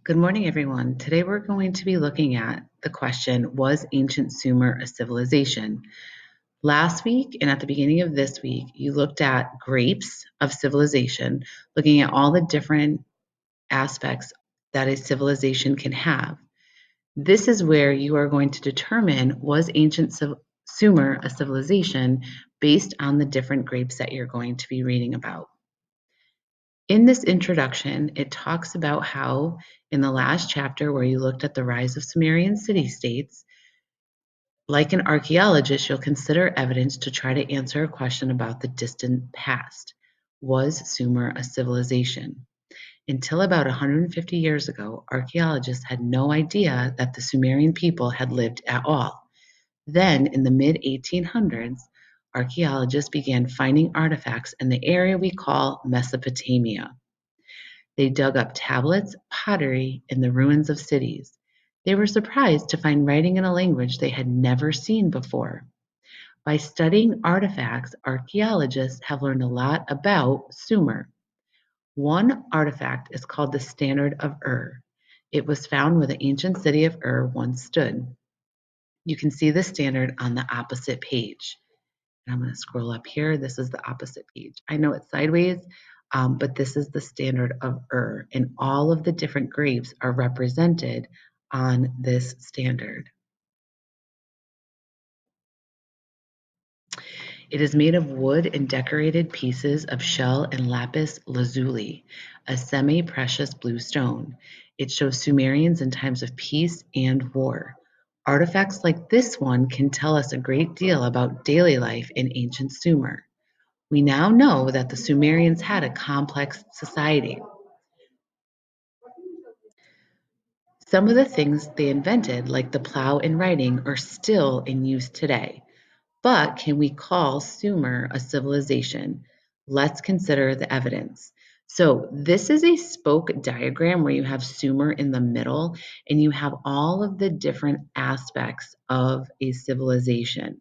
Good morning, everyone. Today we're going to be looking at the question, was ancient Sumer a civilization? Last week and at the beginning of this week, you looked at grapes of civilization, looking at all the different aspects that a civilization can have. This is where you are going to determine, was ancient Sumer a civilization based on the different grapes that you're going to be reading about. In this introduction, it talks about how, in the last chapter where you looked at the rise of Sumerian city-states, like an archaeologist, you'll consider evidence to try to answer a question about the distant past. Was Sumer a civilization? Until about 150 years ago, archaeologists had no idea that the Sumerian people had lived at all. Then, in the mid-1800s, archaeologists began finding artifacts in the area we call Mesopotamia. They dug up tablets, pottery, and the ruins of cities. They were surprised to find writing in a language they had never seen before. By studying artifacts, archaeologists have learned a lot about Sumer. One artifact is called the Standard of Ur. It was found where the ancient city of Ur once stood. You can see the standard on the opposite page. And I'm going to scroll up here. This is the opposite page. I know it's sideways, but this is the standard of Ur, and all of the different grapes are represented on this standard. It is made of wood and decorated pieces of shell and lapis lazuli, a semi-precious blue stone. It shows Sumerians in times of peace and war. Artifacts like this one can tell us a great deal about daily life in ancient Sumer. We now know that the Sumerians had a complex society. Some of the things they invented, like the plow and writing, are still in use today. But can we call Sumer a civilization? Let's consider the evidence. So this is a spoke diagram where you have Sumer in the middle and you have all of the different aspects of a civilization.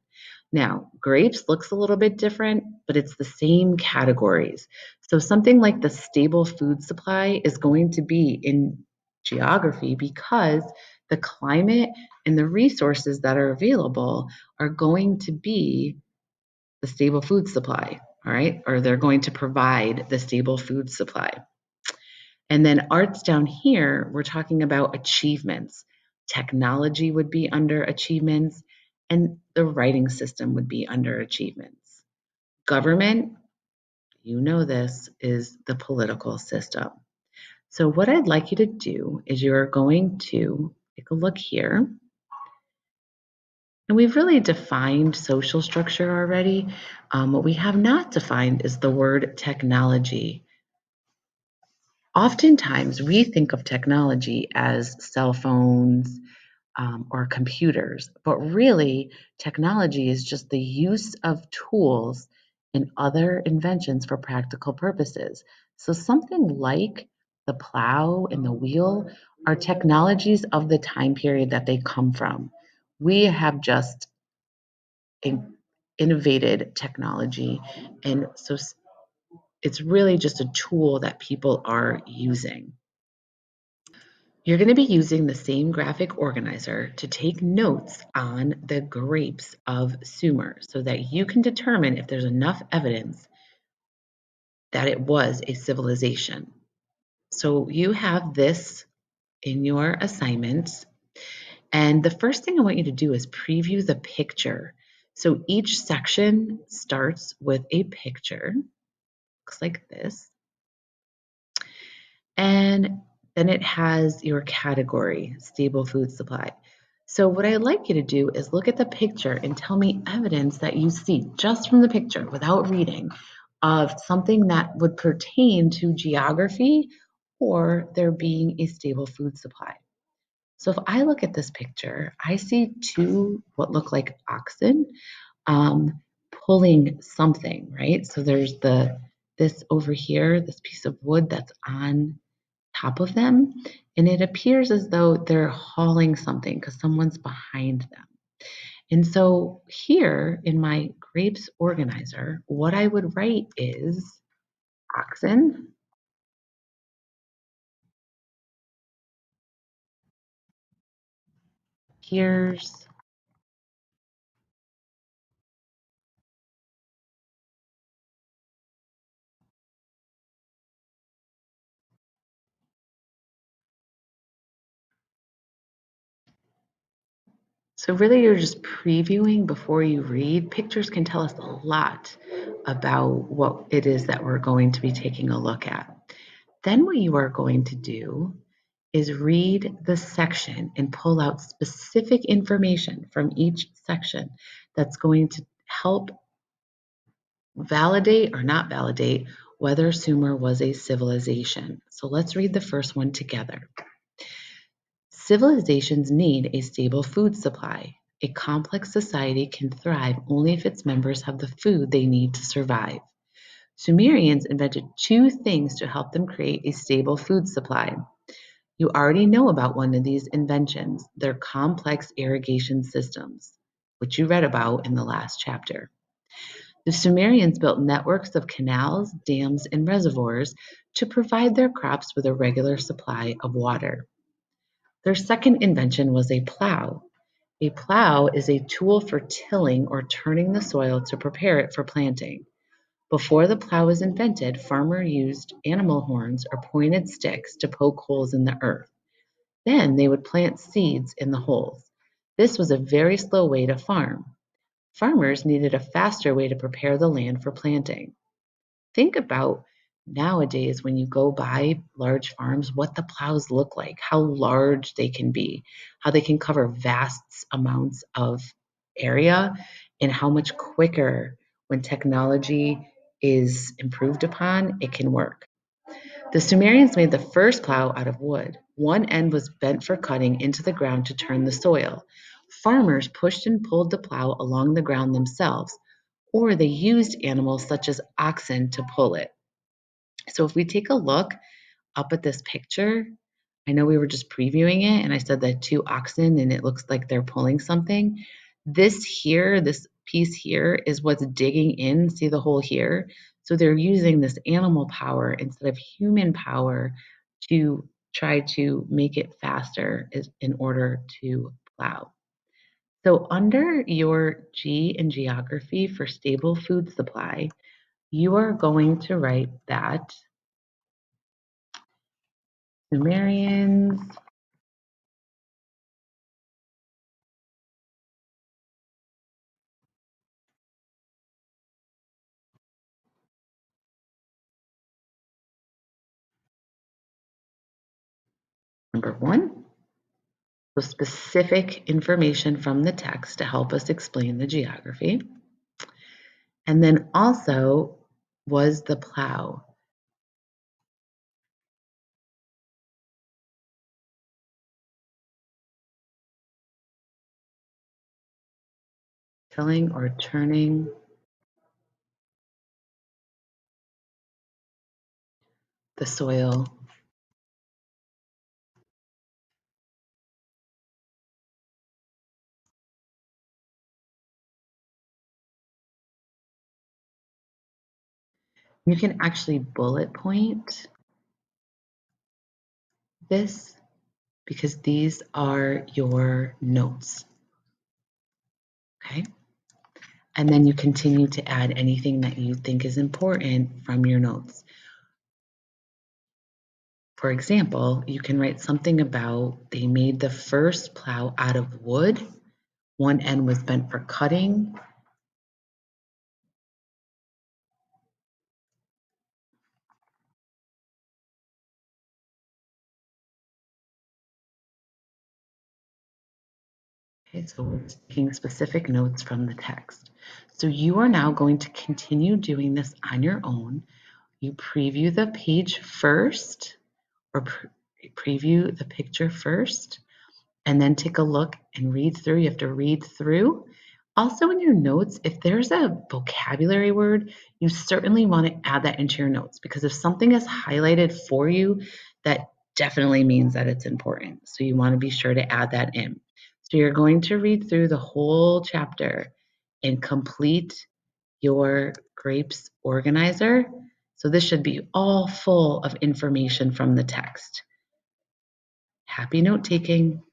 Now, grapes looks a little bit different, but it's the same categories. So something like the stable food supply is going to be in geography because the climate and the resources that are available are going to be the stable food supply, all right? Or they're going to provide the stable food supply. And then arts down here, we're talking about achievements. Technology would be under achievements, and the writing system would be under achievements. Government, you know this, is the political system. So what I'd like you to do is you're going to take a look here. And we've really defined social structure already. What we have not defined is the word technology. Oftentimes, we think of technology as cell phones or computers, but really, technology is just the use of tools and other inventions for practical purposes. So, something like the plow and the wheel are technologies of the time period that they come from. We have just innovated technology, and so it's really just a tool that people are using. You're going to be using the same graphic organizer to take notes on the grapes of Sumer so that you can determine if there's enough evidence that it was a civilization. So you have this in your assignments, and the first thing I want you to do is preview the picture. So each section starts with a picture, looks like this. And then it has your category, stable food supply. So what I'd like you to do is look at the picture and tell me evidence that you see just from the picture without reading of something that would pertain to geography or there being a stable food supply. So if I look at this picture, I see two what look like oxen um, pulling something, right? So there's this over here, this piece of wood that's on top of them, and it appears as though they're hauling something because someone's behind them. And so here in my grapes organizer, what I would write is oxen peers. So really you're just previewing before you read. Pictures can tell us a lot about what it is that we're going to be taking a look at. Then what you are going to do is read the section and pull out specific information from each section that's going to help validate or not validate whether Sumer was a civilization. So let's read the first one together. Civilizations need a stable food supply. A complex society can thrive only if its members have the food they need to survive. Sumerians invented two things to help them create a stable food supply. You already know about one of these inventions, their complex irrigation systems, which you read about in the last chapter. The Sumerians built networks of canals, dams, and reservoirs to provide their crops with a regular supply of water. Their second invention was a plow. A plow is a tool for tilling or turning the soil to prepare it for planting. Before the plow was invented, farmers used animal horns or pointed sticks to poke holes in the earth. Then they would plant seeds in the holes. This was a very slow way to farm. Farmers needed a faster way to prepare the land for planting. Think about nowadays when you go by large farms, what the plows look like, how large they can be, how they can cover vast amounts of area, and how much quicker when technology is improved upon, it can work. The Sumerians made the first plow out of wood. One end was bent for cutting into the ground to turn the soil. Farmers pushed and pulled the plow along the ground themselves, or they used animals such as oxen to pull it. So if we take a look up at this picture, I know we were just previewing it and I said that two oxen and it looks like they're pulling something. This here, this piece here is what's digging in. See the hole here? So they're using this animal power instead of human power to try to make it faster in order to plow. So under your G in geography for stable food supply, you are going to write that Sumerians number one, so specific information from the text to help us explain the geography. And then also was the plow. Tilling or turning the soil. You can actually bullet point this because these are your notes. Okay. And then you continue to add anything that you think is important from your notes. For example, you can write something about they made the first plow out of wood. One end was bent for cutting. Okay, so we're taking specific notes from the text. So you are now going to continue doing this on your own. You preview the page first or preview the picture first, and then take a look and read through. You have to read through. Also in your notes, if there's a vocabulary word, you certainly want to add that into your notes because if something is highlighted for you, that definitely means that it's important. So you want to be sure to add that in. So you're going to read through the whole chapter and complete your grapes organizer. So this should be all full of information from the text. Happy note taking.